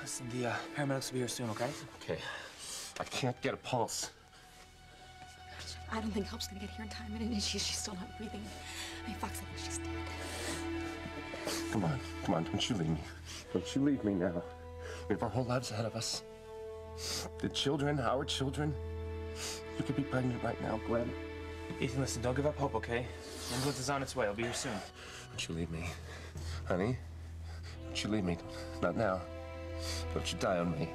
Listen, the paramedics will be here soon, okay? Okay. I can't get a pulse. I don't think help's gonna get here in time, and she's still not breathing. I mean, Fox, I think she's dead. Come on, don't you leave me. Don't you leave me now. We have our whole lives ahead of us. The children, our children. You could be pregnant right now, Glenn. Ethan, listen, don't give up hope, okay? Ambulance is on its way. I'll be here soon. Don't you leave me. Honey, don't you leave me. Not now. Don't you die on me.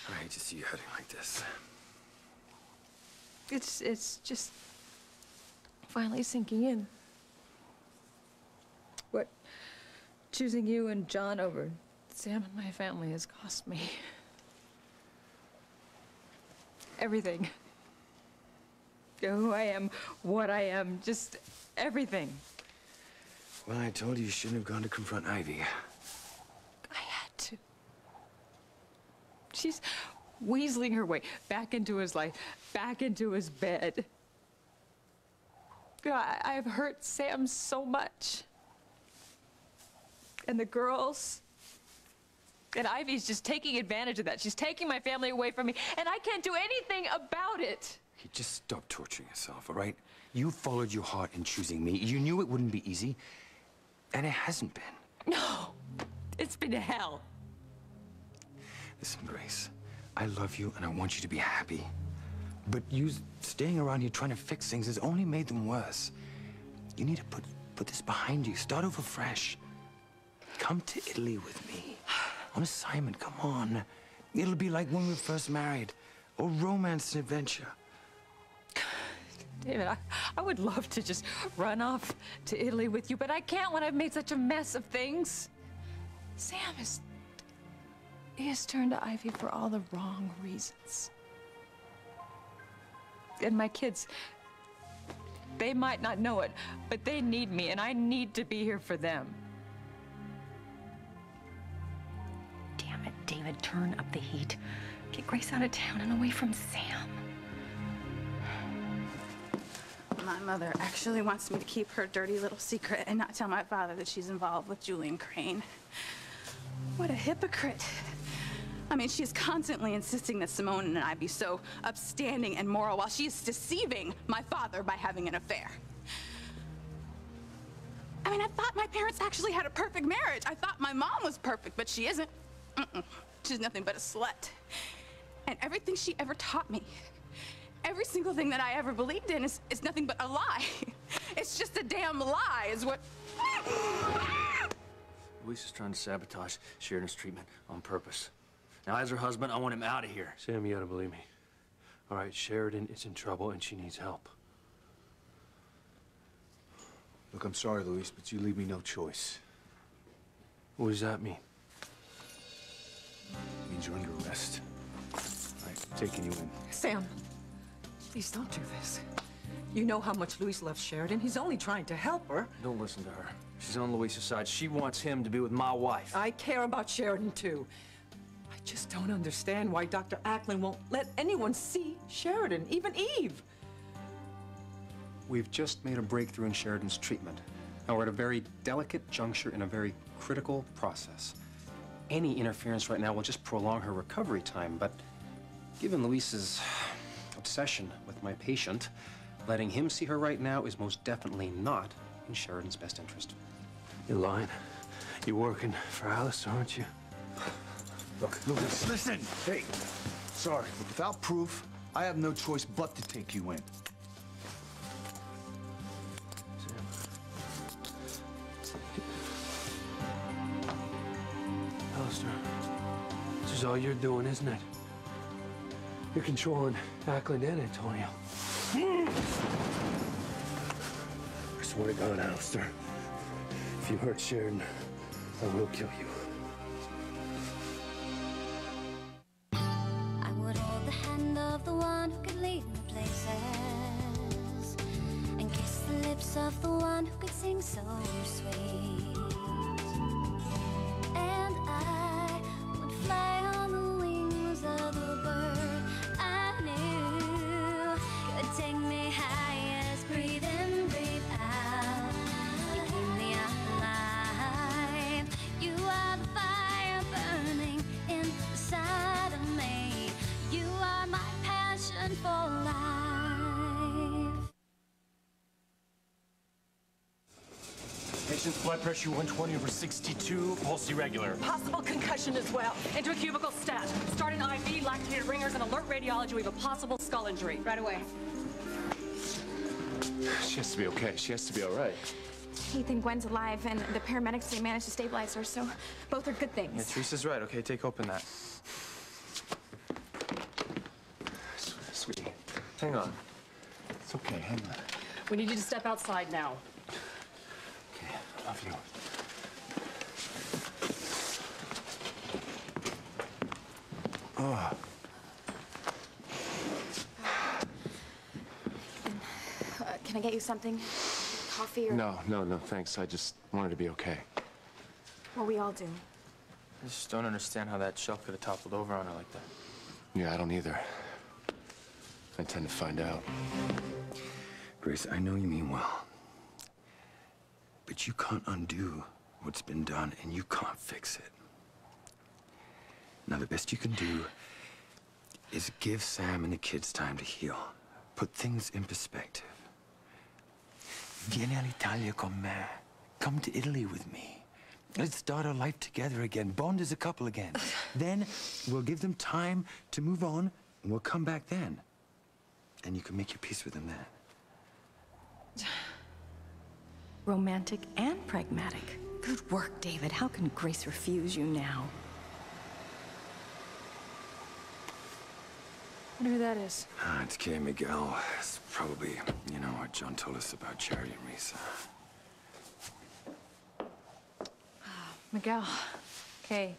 I hate to see you hurting like this. It's just finally sinking in. What choosing you and John over Sam and my family has cost me. Everything. Who I am, what I am, just everything. Well, I told you shouldn't have gone to confront Ivy. I had to. She's weaseling her way back into his life, back into his bed. I've hurt Sam so much. And the girls. And Ivy's just taking advantage of that. She's taking my family away from me, and I can't do anything about it. Hey, just stop torturing yourself, all right? You followed your heart in choosing me. You knew it wouldn't be easy, and it hasn't been. No, it's been hell. Listen, Grace, I love you, and I want you to be happy. But you staying around here trying to fix things has only made them worse. You need to put this behind you. Start over fresh. Come to Italy with me. On assignment, come on. It'll be like when we were first married. Or romance and adventure. David, I would love to just run off to Italy with you, but I can't when I've made such a mess of things. Sam he has turned to Ivy for all the wrong reasons. And my kids, they might not know it, but they need me, and I need to be here for them. Damn it, David, turn up the heat. Get Grace out of town and away from Sam. My mother actually wants me to keep her dirty little secret and not tell my father that she's involved with Julian Crane. What a hypocrite. I mean, she is constantly insisting that Simone and I be so upstanding and moral while she is deceiving my father by having an affair. I mean, I thought my parents actually had a perfect marriage. I thought my mom was perfect, but she isn't. She's nothing but a slut. And everything she ever taught me, every single thing that I ever believed in is nothing but a lie. It's just a damn lie is what... Luis is trying to sabotage Sheridan's treatment on purpose. Now, as her husband, I want him out of here. Sam, you gotta believe me. All right, Sheridan is in trouble and she needs help. Look, I'm sorry, Luis, but you leave me no choice. What does that mean? It means you're under arrest. I'm taking you in. Sam, please don't do this. You know how much Luis loves Sheridan. He's only trying to help her. Don't listen to her. She's on Luis's side. She wants him to be with my wife. I care about Sheridan, too. I just don't understand why Dr. Ackland won't let anyone see Sheridan, even Eve. We've just made a breakthrough in Sheridan's treatment. Now we're at a very delicate juncture in a very critical process. Any interference right now will just prolong her recovery time, but given Luis's obsession with my patient, letting him see her right now is most definitely not in Sheridan's best interest. You're lying. You're working for Alice, aren't you? Look, Luis, listen! Hey, sorry, but without proof, I have no choice but to take you in. Alistair, this is all you're doing, isn't it? You're controlling Ackland and Antonio. I swear to God, Alistair, if you hurt Sheridan, I will kill you. I would hold the hand of the one who could lead me places and kiss the lips of the one who could sing so sweet. And I would fly on Patient's blood pressure 120/62, pulse irregular. Possible concussion as well. Into a cubicle stat. Start an IV, lactated ringers, and alert radiology. We have a possible skull injury. Right away. She has to be okay. She has to be all right. Ethan, Gwen's alive, and the paramedics, they managed to stabilize her, so both are good things. Yeah, Teresa's right. Okay, take open that. Sweetie, hang on. It's okay, hang on. We need you to step outside now. Okay, love you. Oh. Can I get you something? Coffee or... No, thanks. I just wanted to be okay. Well, we all do. I just don't understand how that shelf could have toppled over on her like that. Yeah, I don't either. I intend to find out. Grace, I know you mean well. But you can't undo what's been done, and you can't fix it. Now, the best you can do is give Sam and the kids time to heal. Put things in perspective. Vieni all'Italia con me. Come to Italy with me. Let's start our life together again. Bond as a couple again. Then we'll give them time to move on, and we'll come back then. And you can make your peace with them then. Romantic and pragmatic. Good work, David. How can Grace refuse you now? I wonder who that is. It's Kay Miguel. It's probably, you know, what John told us about Charity and Risa. Miguel. Kay.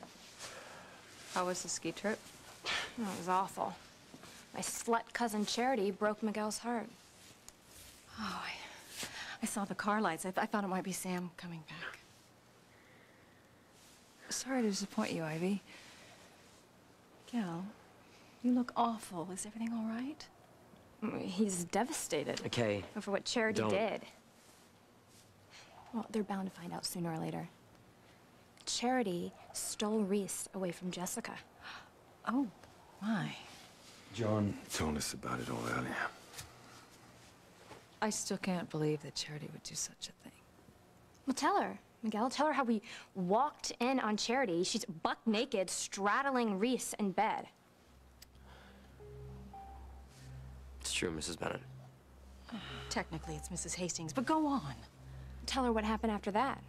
How was the ski trip? Oh, it was awful. My slut cousin Charity broke Miguel's heart. Oh, I saw the car lights. I thought it might be Sam coming back. Sorry to disappoint you, Ivy. Miguel, you look awful. Is everything all right? He's devastated. Okay. For what Charity Don't. did. Well, they're bound to find out sooner or later. Charity stole Reese away from Jessica. Oh, my. John told us about it all earlier. I still can't believe that Charity would do such a thing. Well, tell her, Miguel. Tell her how we walked in on Charity. She's buck naked, straddling Reese in bed. It's true, Mrs. Bennett. Technically, it's Mrs. Hastings, but go on. Tell her what happened after that.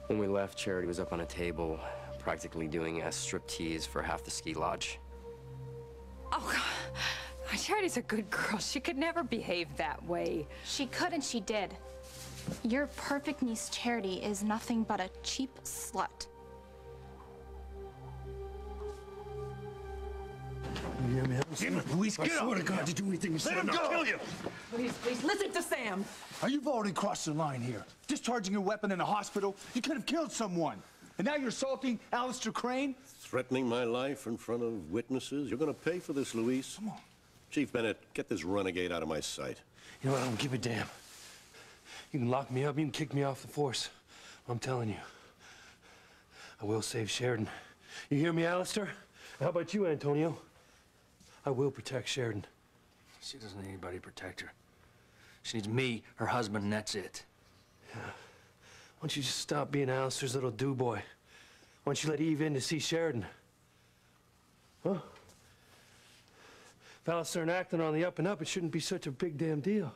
When we left, Charity was up on a table, practically doing a striptease for half the ski lodge. Oh, God. Charity's a good girl. She could never behave that way. She could and she did. Your perfect niece Charity is nothing but a cheap slut. You hear me? Damn it, Luis, get up! I swear to God, to do anything you say, I'm gonna kill you! Please, listen to Sam. Now, you've already crossed the line here. Discharging your weapon in a hospital, you could have killed someone. And now you're assaulting Alistair Crane? Threatening my life in front of witnesses? You're gonna pay for this, Luis. Come on. Chief Bennett, get this renegade out of my sight. You know what? I don't give a damn. You can lock me up, you can kick me off the force. I'm telling you, I will save Sheridan. You hear me, Alistair? How about you, Antonio? I will protect Sheridan. She doesn't need anybody to protect her. She needs me, her husband, and that's it. Yeah. Why don't you just stop being Alistair's little do-boy? Why don't you let Eve in to see Sheridan? Huh? If Alistair and Acton are on the up and up, it shouldn't be such a big damn deal.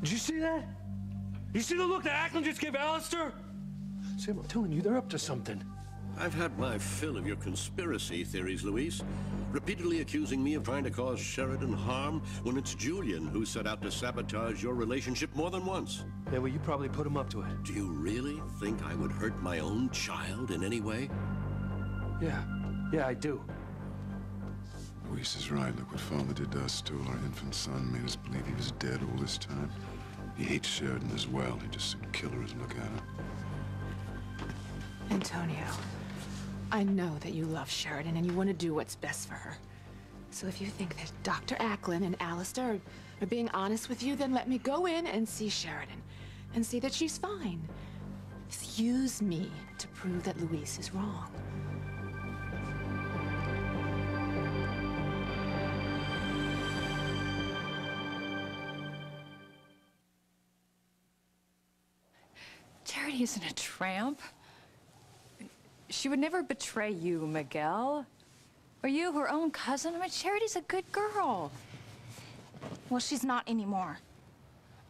Did you see that? You see the look that Acton just gave Alistair? Sam, I'm telling you, they're up to something. I've had my fill of your conspiracy theories, Luis. Repeatedly accusing me of trying to cause Sheridan harm when it's Julian who set out to sabotage your relationship more than once. Yeah, well, you probably put him up to it. Do you really think I would hurt my own child in any way? Yeah, I do. Luis is right. Look what Father did to us. Stole our infant son, made us believe he was dead all this time. He hates Sheridan as well. He just would kill her as look at her. Antonio, I know that you love Sheridan and you want to do what's best for her. So if you think that Dr. Acklin and Alistair are being honest with you, then let me go in and see Sheridan and see that she's fine. Use me to prove that Luis is wrong. Charity isn't a tramp. She would never betray you, Miguel. Or you, her own cousin. I mean, Charity's a good girl. Well, she's not anymore.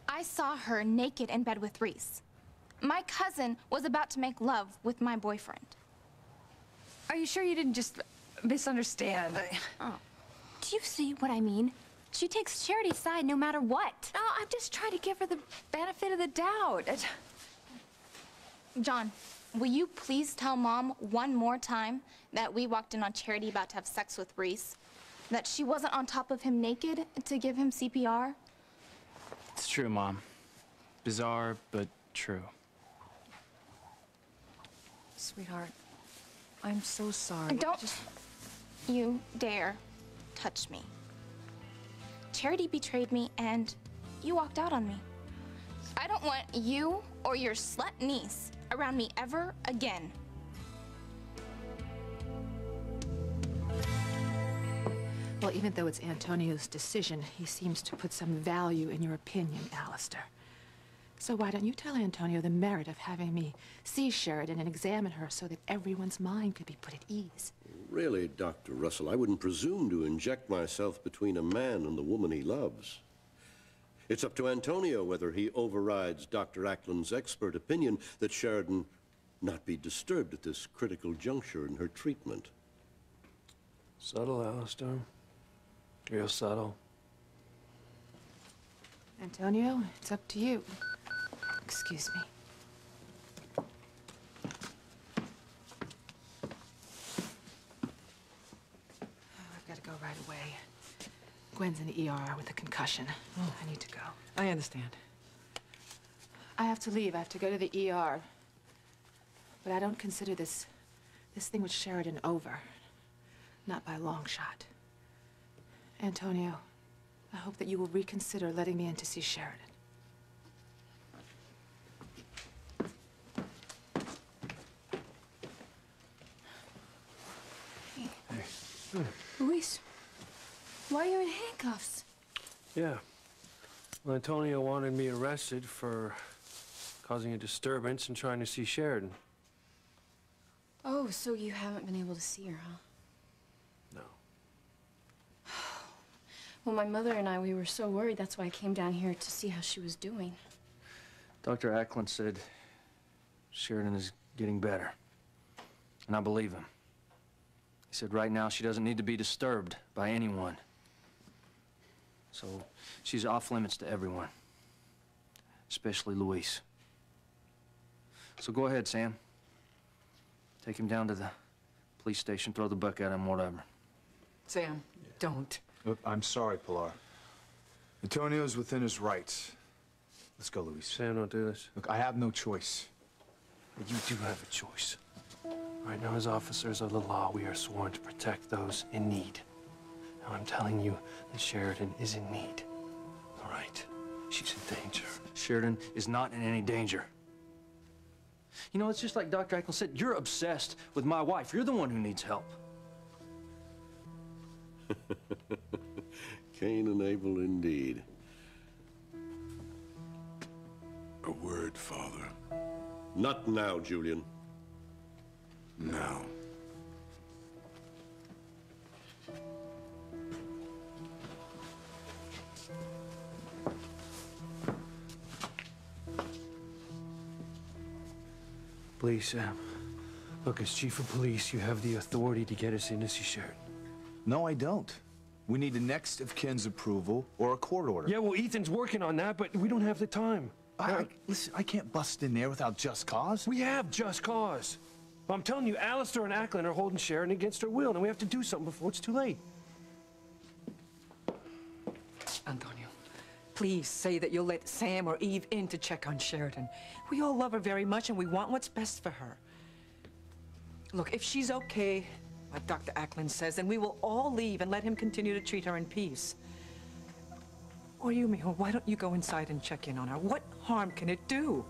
I saw her naked in bed with Reese. My cousin was about to make love with my boyfriend. Are you sure you didn't just misunderstand? Oh. Do you see what I mean? She takes Charity's side no matter what. No, I'm just trying to give her the benefit of the doubt. John, will you please tell Mom one more time that we walked in on Charity about to have sex with Reese? That she wasn't on top of him naked to give him CPR? It's true, Mom. Bizarre, but true. Sweetheart, I'm so sorry. Don't you dare touch me. Charity betrayed me, and you walked out on me. I don't want you or your slut niece around me ever again. Well, even though it's Antonio's decision, he seems to put some value in your opinion, Alistair. So why don't you tell Antonio the merit of having me see Sheridan and examine her so that everyone's mind could be put at ease? Really, Dr. Russell, I wouldn't presume to inject myself between a man and the woman he loves. It's up to Antonio whether he overrides Dr. Ackland's expert opinion that Sheridan not be disturbed at this critical juncture in her treatment. Subtle, Alistair. Real subtle. Antonio, it's up to you. Excuse me. I've got to go right away. Gwen's in the ER with a concussion. I need to go. I understand. I have to leave. I have to go to the ER. But I don't consider this thing with Sheridan over. Not by a long shot. Antonio, I hope that you will reconsider letting me in to see Sheridan. Luis, why are you in handcuffs? Yeah. Well, Antonio wanted me arrested for causing a disturbance and trying to see Sheridan. Oh, so you haven't been able to see her, huh? No. Well, my mother and I, we were so worried. That's why I came down here to see how she was doing. Dr. Ackland said Sheridan is getting better. And I believe him. He said right now she doesn't need to be disturbed by anyone. So she's off limits to everyone, especially Luis. So go ahead, Sam. Take him down to the police station, throw the book at him, whatever. Sam, don't. Look, I'm sorry, Pilar. Antonio's within his rights. Let's go, Luis. Sam, don't do this. Look, I have no choice. But you do have a choice. Right now, as officers of the law, we are sworn to protect those in need. Now, I'm telling you that Sheridan is in need. All right? She's in danger. Sheridan is not in any danger. You know, it's just like Dr. Ackland said, you're obsessed with my wife. You're the one who needs help. Cain and Abel indeed. A word, Father. Not now, Julian. Now. Please, Sam. Look, as chief of police, you have the authority to get us in to see Sheridan. No, I don't. We need the next of kin's approval or a court order. Yeah, well, Ethan's working on that, but we don't have the time. Listen, I can't bust in there without just cause. We have just cause. I'm telling you, Alistair and Ackland are holding Sheridan against her will, and we have to do something before it's too late. Antonio, please say that you'll let Sam or Eve in to check on Sheridan. We all love her very much, and we want what's best for her. Look, if she's okay, like Dr. Ackland says, then we will all leave and let him continue to treat her in peace. Or you, Mijo, why don't you go inside and check in on her? What harm can it do?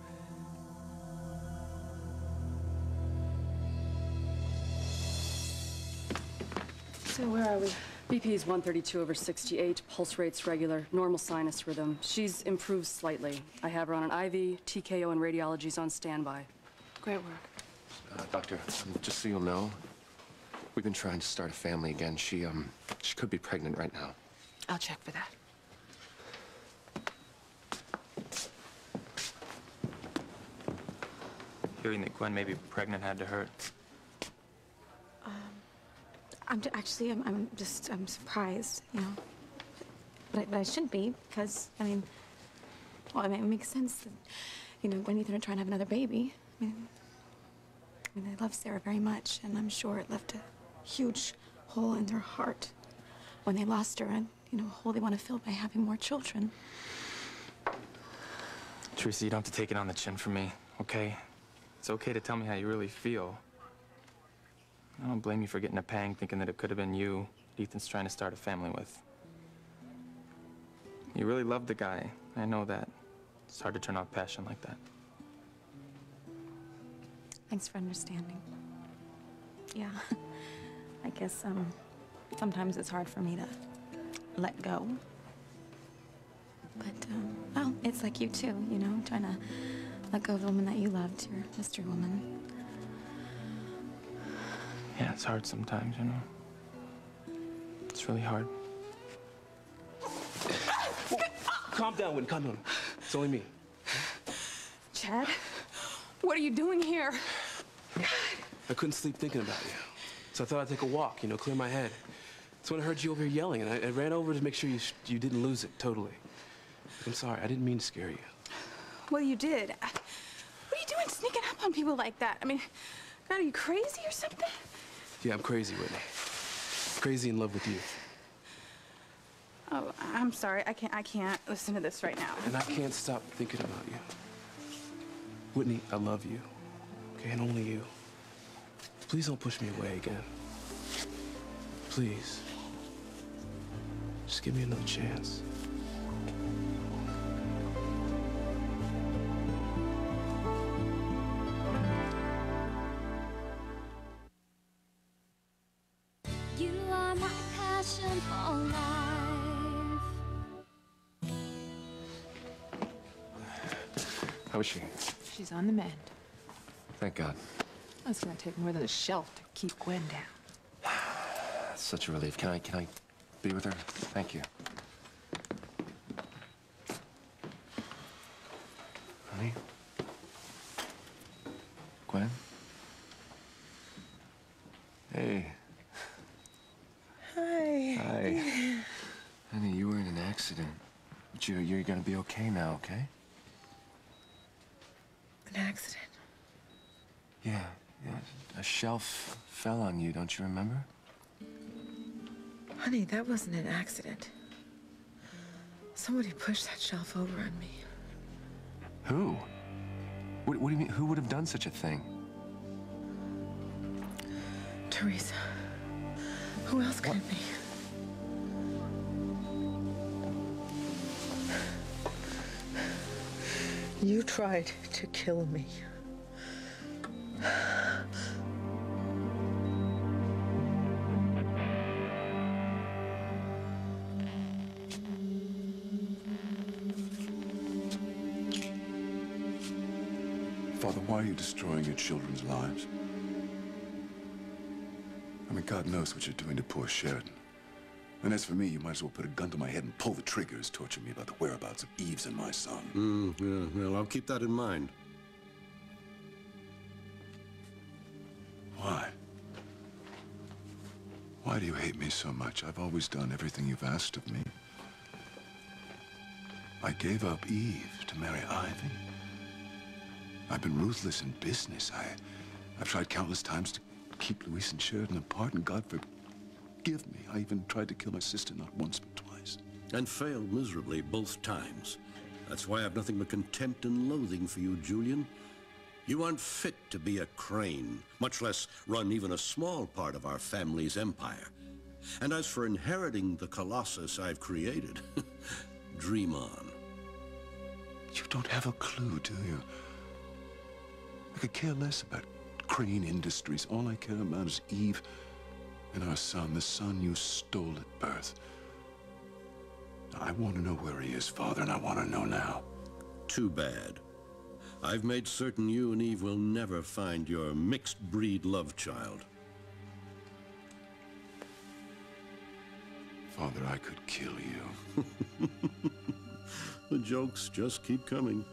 So where are we? BP is 132/68, pulse rate's regular, normal sinus rhythm. She's improved slightly. I have her on an IV, TKO, and radiology's on standby. Great work. Doctor, just so you'll know, we've been trying to start a family again. She could be pregnant right now. I'll check for that. Hearing that Gwen may be pregnant had to hurt. I'm surprised, you know. But I shouldn't be, because, I mean, well, it makes sense that, you know, Gwen and Ethan are trying to have another baby. I mean, they love Sarah very much, and I'm sure it left a huge hole in their heart when they lost her, and, you know, a hole they want to fill by having more children. Teresa, you don't have to take it on the chin for me, okay? It's okay to tell me how you really feel. I don't blame you for getting a pang thinking that it could have been you Ethan's trying to start a family with. You really love the guy. I know that. It's hard to turn off passion like that. Thanks for understanding. Yeah, I guess, sometimes it's hard for me to let go. But, well, it's like you too, you know, trying to let go of the woman that you loved, your mystery woman. Yeah, it's hard sometimes, you know. It's really hard. Calm down, Whitney, calm down. It's only me. Chad, what are you doing here? I couldn't sleep thinking about you. So I thought I'd take a walk, you know, clear my head. So when I heard you over here yelling, and I ran over to make sure you didn't lose it totally. I'm sorry, I didn't mean to scare you. Well, you did. What are you doing sneaking up on people like that? I mean, God, are you crazy or something? Yeah, I'm crazy, Whitney. Crazy in love with you. Oh, I'm sorry. I can't listen to this right now. And I can't stop thinking about you. Whitney, I love you. Okay, and only you. Please don't push me away again. Please. Just give me another chance. You are my passion for life. How is she? She's on the mend. Thank God. It's gonna take more than a shelf to keep Gwen down. That's such a relief. Can I be with her? Thank you. Honey? Gwen? Hey. Hi. Hi. Honey, you were in an accident. But you're gonna be okay now, okay? An accident? Yeah. A shelf fell on you, don't you remember? Honey, that wasn't an accident. Somebody pushed that shelf over on me. Who? What do you mean, who would have done such a thing? Teresa. Who else could it be? You tried to kill me. Father, why are you destroying your children's lives? I mean, God knows what you're doing to poor Sheridan. And as for me, you might as well put a gun to my head and pull the triggers, torture me about the whereabouts of Eves and my son. Yeah, well, I'll keep that in mind. Why? Why do you hate me so much? I've always done everything you've asked of me. I gave up Eve to marry Ivy. I've been ruthless in business. I've tried countless times to keep Louise and Sheridan apart, and God forgive me. I even tried to kill my sister not once but twice. And failed miserably both times. That's why I have nothing but contempt and loathing for you, Julian. You aren't fit to be a Crane, much less run even a small part of our family's empire. And as for inheriting the colossus I've created, dream on. You don't have a clue, do you? I could care less about Crane Industries. All I care about is Eve And our son, the son you stole at birth. I want to know where he is, Father, and I want to know now. Too bad. I've made certain you and Eve will never find your mixed-breed love child. Father, I could kill you. The jokes just keep coming.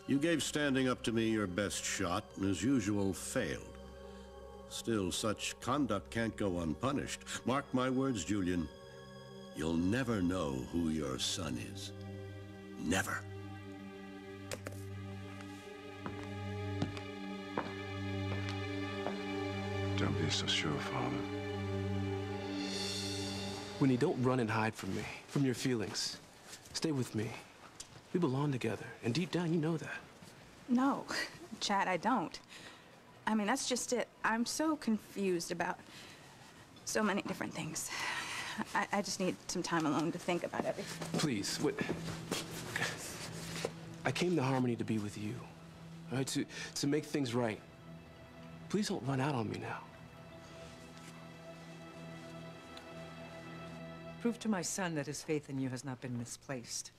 You gave standing up to me your best shot, and as usual, failed. Still, such conduct can't go unpunished. Mark my words, Julian. You'll never know who your son is. Never. Don't be so sure, Father. Winnie, don't run and hide from me, from your feelings. Stay with me. We belong together, and deep down, you know that. No, Chad, I don't. I mean, that's just it. I'm so confused about so many different things. I just need some time alone to think about everything. Please, wait. I came to Harmony to be with you, all right, to make things right. Please don't run out on me now. Prove to my son that his faith in you has not been misplaced.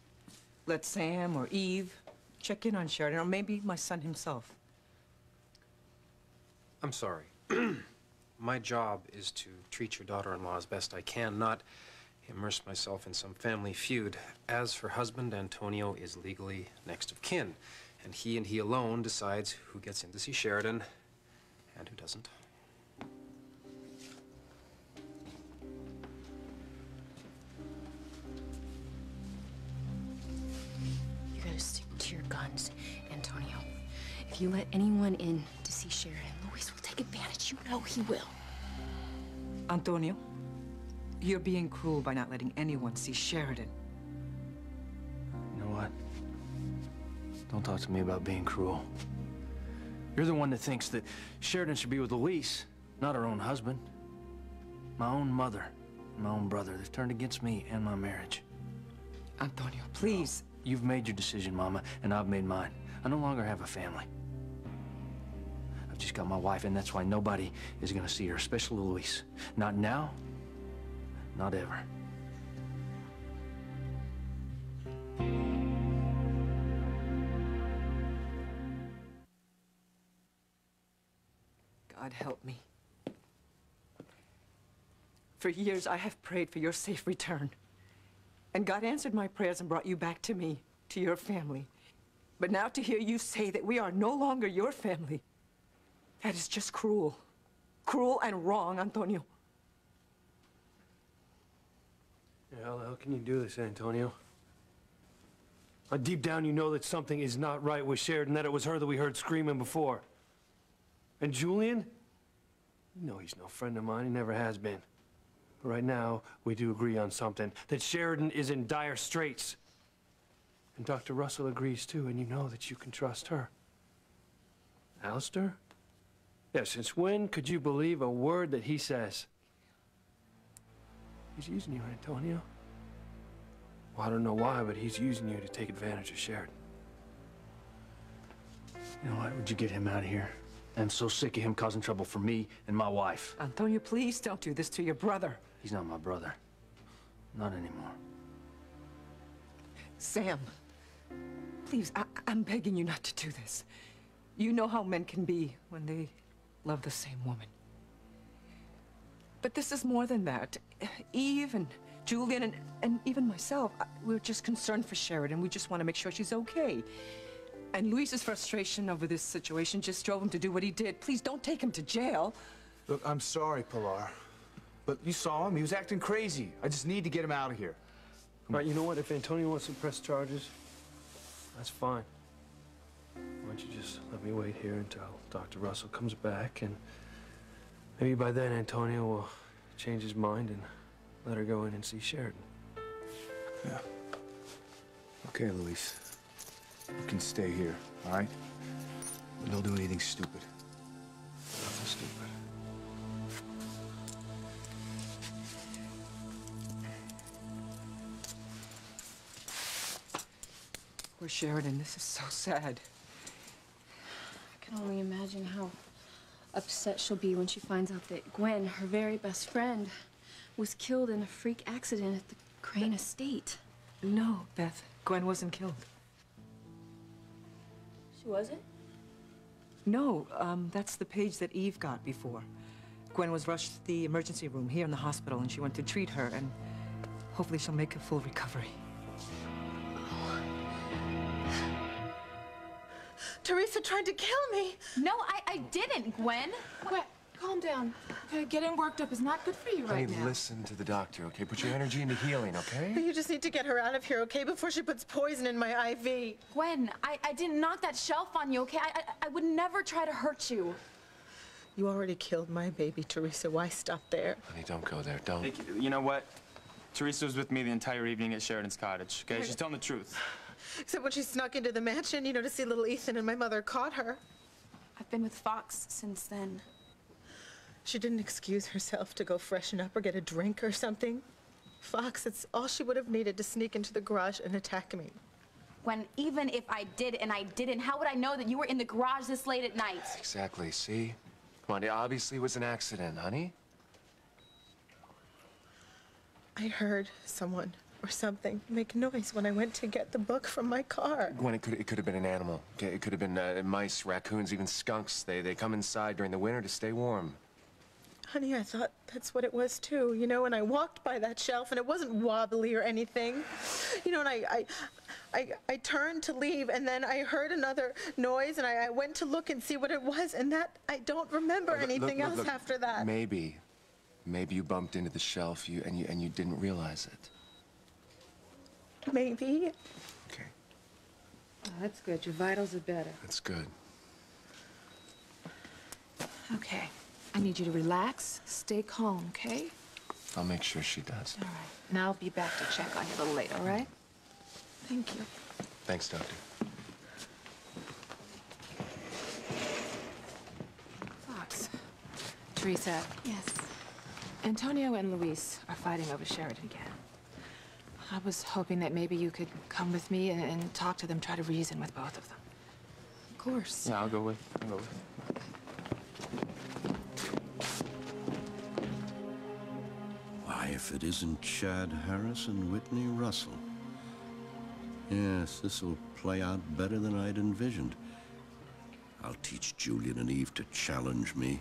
Let Sam or Eve check in on Sheridan, or maybe my son himself. I'm sorry. My job is to treat your daughter-in-law as best I can, not immerse myself in some family feud. As her husband, Antonio is legally next of kin, and he alone decides who gets in to see Sheridan and who doesn't. You gotta stick to your guns, Antonio. If you let anyone in to see Sheridan, Luis will take advantage. You know he will. Antonio, you're being cruel by not letting anyone see Sheridan. You know what? Don't talk to me about being cruel. You're the one that thinks that Sheridan should be with Luis, not her own husband. My own mother, my own brother. They've turned against me and my marriage. Antonio, please. You've made your decision, Mama, and I've made mine. I no longer have a family. I've just got my wife, and that's why nobody is gonna see her, especially Luis. Not now, not ever. God help me. For years, I have prayed for your safe return. And God answered my prayers and brought you back to me, to your family. But now to hear you say that we are no longer your family, that is just cruel. Cruel and wrong, Antonio. How can you do this, Antonio? Deep down, you know that something is not right with Sheridan, that it was her that we heard screaming before. And Julian? You know he's no friend of mine. He never has been. But right now, we do agree on something, that Sheridan is in dire straits. And Dr. Russell agrees, too, and you know that you can trust her. Alistair? Yeah, since when could you believe a word that he says? He's using you, Antonio. Well, I don't know why, but he's using you to take advantage of Sheridan. You know what? Would you get him out of here? I'm so sick of him causing trouble for me and my wife. Antonio, please don't do this to your brother. He's not my brother. Not anymore. Sam, please, I'm begging you not to do this. You know how men can be when they love the same woman. But this is more than that. Eve and Julian and even myself, we're just concerned for Sheridan. We just want to make sure she's okay. And Luis's frustration over this situation just drove him to do what he did. Please don't take him to jail. Look, I'm sorry, Pilar. But you saw him. He was acting crazy. I just need to get him out of here. All right, you know what? If Antonio wants to press charges, that's fine. Why don't you just let me wait here until Dr. Russell comes back, and maybe by then Antonio will change his mind and let her go in and see Sheridan. Yeah. Okay, Luis. You can stay here, all right? But don't do anything stupid. Nothing stupid. Poor Sheridan, this is so sad. I can only imagine how upset she'll be when she finds out that Gwen, her very best friend, was killed in a freak accident at the Crane estate. No, Beth. Gwen wasn't killed. She wasn't? No, that's the page that Eve got before. Gwen was rushed to the emergency room here in the hospital, and she went to treat her, and hopefully she'll make a full recovery. Teresa tried to kill me. No, I didn't, Gwen. Gwen, calm down. Okay, getting worked up is not good for you right Honey, now. listen to the doctor, okay? Put your energy into healing, okay? You just need to get her out of here, okay? Before she puts poison in my IV. Gwen, I didn't knock that shelf on you, okay? I would never try to hurt you. You already killed my baby, Teresa. Why stop there? Honey, don't go there. Don't. You know what? Teresa was with me the entire evening at Sheridan's cottage, okay? She's telling the truth. Except when she snuck into the mansion, you know, to see little Ethan, and my mother caught her. I've been with Fox since then. She didn't excuse herself to go freshen up or get a drink or something. Fox, it's all she would have needed to sneak into the garage and attack me. Gwen, even if I did and I didn't, how would I know that you were in the garage this late at night? Exactly, see? Come on, it obviously was an accident, honey. I heard someone or something make noise when I went to get the book from my car. Gwen, it could have been an animal. Okay? It could have been mice, raccoons, even skunks. They come inside during the winter to stay warm. Honey, I thought that's what it was too, you know, and I walked by that shelf and it wasn't wobbly or anything. You know, and I turned to leave and then I heard another noise and I went to look and see what it was, and that I don't remember anything else after that. Maybe you bumped into the shelf and you didn't realize it. Maybe. Okay. Oh, that's good. Your vitals are better. That's good. Okay. I need you to relax, stay calm, okay? I'll make sure she does. All right. And I'll be back to check on you a little later, all right? Thank you. Thanks, Doctor. Fox. Teresa. Yes. Antonio and Luis are fighting over Sheridan again. I was hoping that maybe you could come with me and talk to them, try to reason with both of them. Of course. Yeah, I'll go with. Why, if it isn't Chad Harris and Whitney Russell. Yes, this'll play out better than I'd envisioned. I'll teach Julian and Eve to challenge me.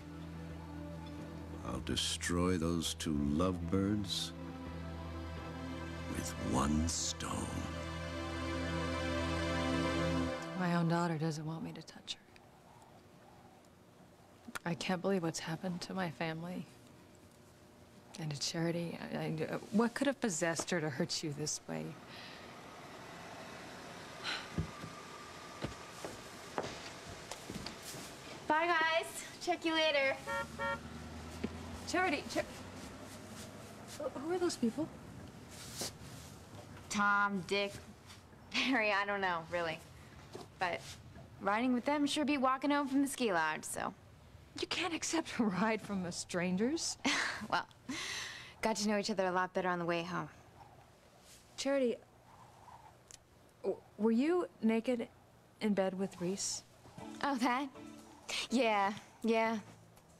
I'll destroy those two lovebirds with one stone. My own daughter doesn't want me to touch her. I can't believe what's happened to my family. And to Charity. What could have possessed her to hurt you this way? Bye, guys. Check you later. Charity, who are those people? Tom, Dick, Harry, I don't know, really. But riding with them sure beat walking home from the ski lodge, so. You can't accept a ride from strangers. Well, got to know each other a lot better on the way home. Charity, were you naked in bed with Reese? Oh, that? Yeah.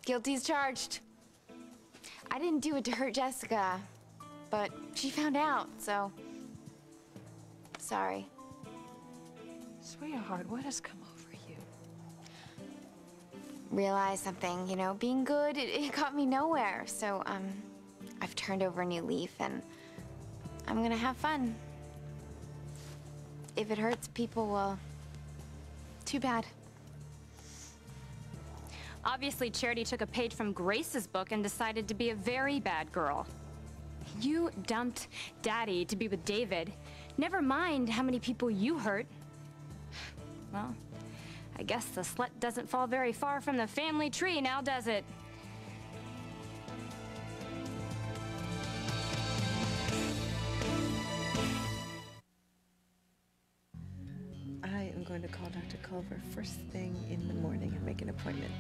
Guilty as charged. I didn't do it to hurt Jessica, but she found out, so. Sorry. Sweetheart, what has come over you? Realize something, you know, being good, it got me nowhere. So, I've turned over a new leaf and I'm gonna have fun. If it hurts people, well, too bad. Obviously, Charity took a page from Grace's book and decided to be a very bad girl. You dumped Daddy to be with David. Never mind how many people you hurt. Well, I guess the slut doesn't fall very far from the family tree now, does it? I am going to call Dr. Culver first thing in the morning and make an appointment.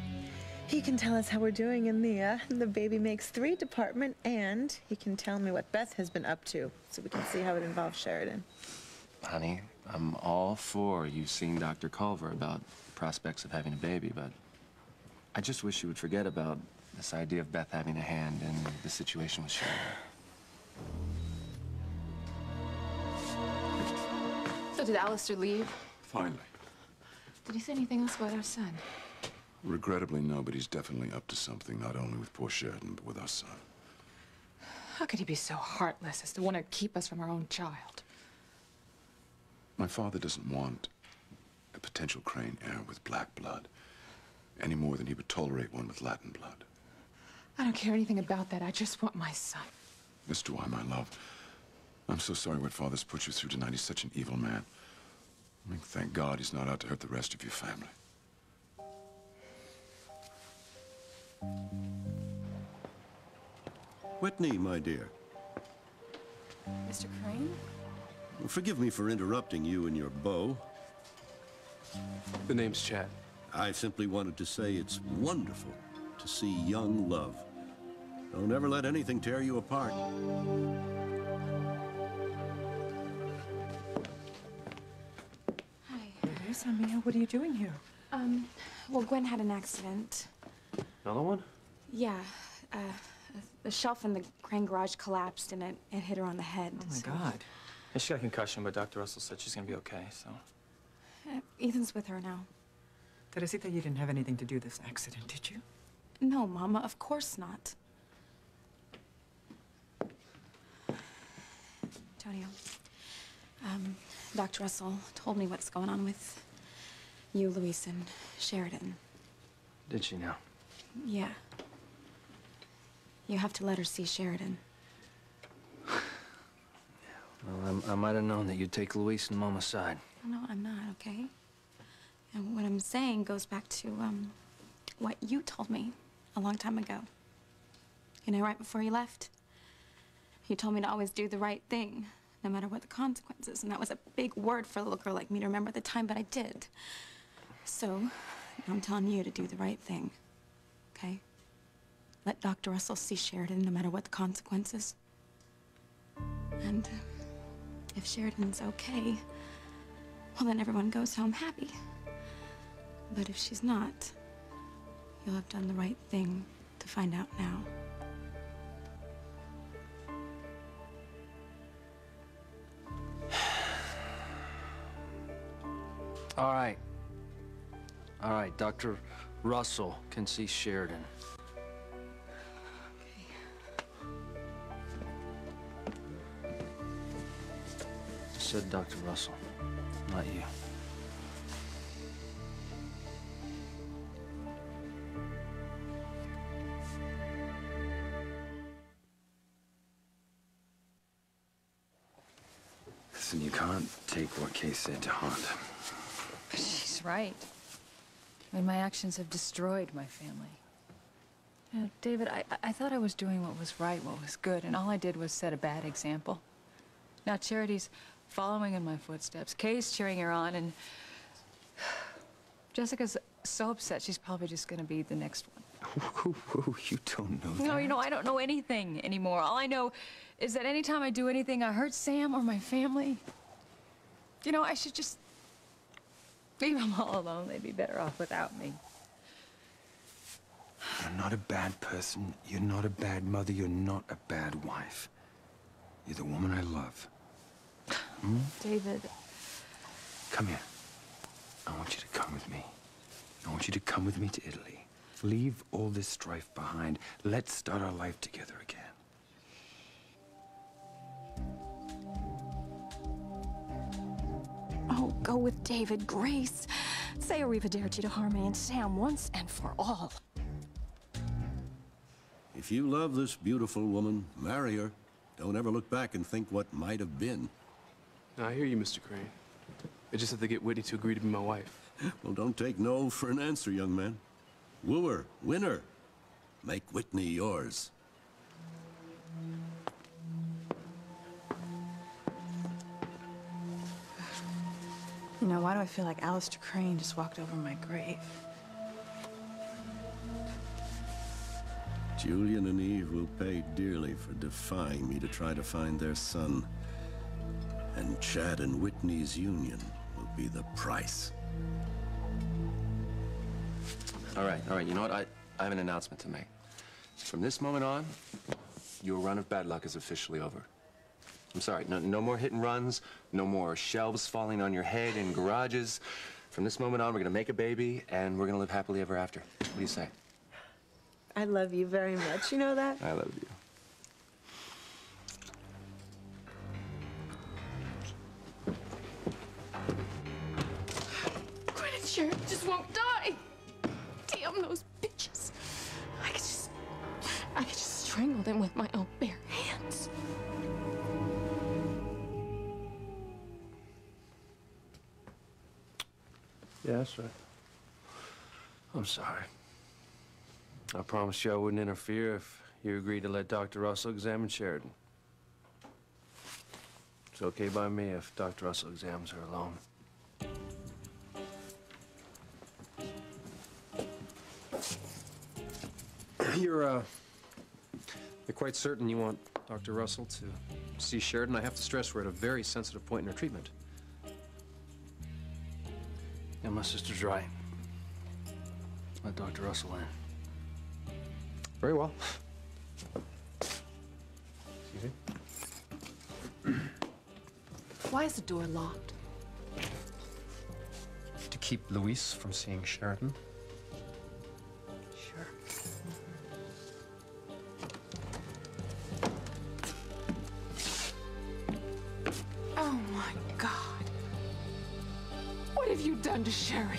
He can tell us how we're doing in the baby makes 3 department, and he can tell me what Beth has been up to, so we can see how it involves Sheridan. Honey, I'm all for you seeing Dr. Culver about prospects of having a baby, but I just wish you would forget about this idea of Beth having a hand in the situation with Sheridan. So did Alistair leave? Finally. Did he say anything else about our son? Regrettably, no, but he's definitely up to something, not only with poor Sheridan, but with our son. How could he be so heartless as to want to keep us from our own child? My father doesn't want a potential Crane heir with black blood any more than he would tolerate one with Latin blood. I don't care anything about that. I just want my son. This do I, my love. I'm so sorry what Father's put you through tonight. He's such an evil man. I mean, thank God he's not out to hurt the rest of your family. Whitney, my dear. Mr. Crane? Forgive me for interrupting you and your beau. The name's Chad. I simply wanted to say it's wonderful to see young love. Don't ever let anything tear you apart. Hi. Yes, Amia, what are you doing here? Well, Gwen had an accident. Another one? Yeah, the shelf in the Crane garage collapsed and it hit her on the head. Oh, my God. Yeah, she got a concussion, but Dr. Russell said she's gonna be okay, so. Ethan's with her now. Teresita, you didn't have anything to do with this accident, did you? No, Mama, of course not. Antonio, Dr. Russell told me what's going on with you, Luis, and Sheridan. Did she now? Yeah. You have to let her see Sheridan. Well, I might have known that you'd take Luis and Mama's side. No, I'm not, okay? And what I'm saying goes back to, what you told me a long time ago. You know, right before you left. You told me to always do the right thing, no matter what the consequences. And that was a big word for a little girl like me to remember at the time, but I did. So, I'm telling you to do the right thing, okay? Let Dr. Russell see Sheridan, no matter what the consequences. And if Sheridan's okay, well, then everyone goes home happy. But if she's not, you'll have done the right thing to find out now. All right. All right, Dr. Russell can see Sheridan. Said Dr. Russell, not you. Listen, you can't take what Kay said to heart. She's right. I mean, my actions have destroyed my family. You know, David, I thought I was doing what was right, what was good, and all I did was set a bad example. Now Charity's following in my footsteps. Kay's cheering her on, and Jessica's so upset she's probably just gonna be the next one. You don't know that. No, you know, I don't know anything anymore. All I know is that anytime I do anything, I hurt Sam or my family. You know, I should just leave them all alone. They'd be better off without me. You're not a bad person. You're not a bad mother. You're not a bad wife. You're the woman I love. Hmm? David. Come here. I want you to come with me. I want you to come with me to Italy. Leave all this strife behind. Let's start our life together again. Oh, go with David, Grace. Say arrivederci to Harmony and Sam once and for all. If you love this beautiful woman, marry her. Don't ever look back and think what might have been. No, I hear you, Mr. Crane. I just have to get Whitney to agree to be my wife. Well, don't take no for an answer, young man. Woo her, win her. Make Whitney yours. You know, why do I feel like Alistair Crane just walked over my grave? Julian and Eve will pay dearly for defying me to try to find their son. And Chad and Whitney's union will be the price. All right, you know what? I have an announcement to make. From this moment on, your run of bad luck is officially over. I'm sorry, no more hit and runs, no more shelves falling on your head in garages. From this moment on, we're gonna make a baby, and we're gonna live happily ever after. What do you say? I love you very much. You know that? I love you. Gwen and Sheridan just won't die. Damn those bitches. I could just strangle them with my own bare hands. Yeah, that's right. I'm sorry. I promised you I wouldn't interfere if you agreed to let Dr. Russell examine Sheridan. It's okay by me if Dr. Russell examines her alone. You're quite certain you want Dr. Russell to see Sheridan? I have to stress we're at a very sensitive point in her treatment. Yeah, my sister's right. Let Dr. Russell in. Very well. Excuse me? Why is the door locked? To keep Luis from seeing Sheridan. Sure. Oh my God. What have you done to Sheridan?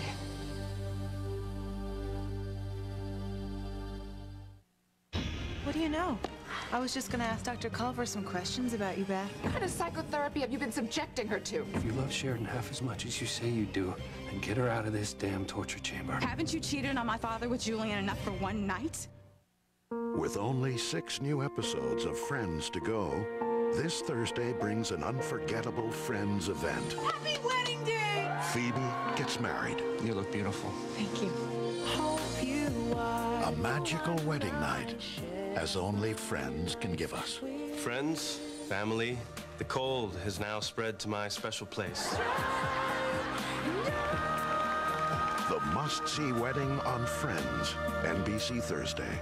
What do you know? I was just gonna ask Dr. Culver some questions about you, Beth. What kind of psychotherapy have you been subjecting her to? If you love Sheridan half as much as you say you do, then get her out of this damn torture chamber. Haven't you cheated on my father with Julian enough for one night? With only 6 new episodes of Friends to go, this Thursday brings an unforgettable Friends event. Happy wedding day! Phoebe gets married. You look beautiful. Thank you. A magical wedding night, as only Friends can give us. Friends, family, the cold has now spread to my special place. The must-see wedding on Friends, NBC Thursday.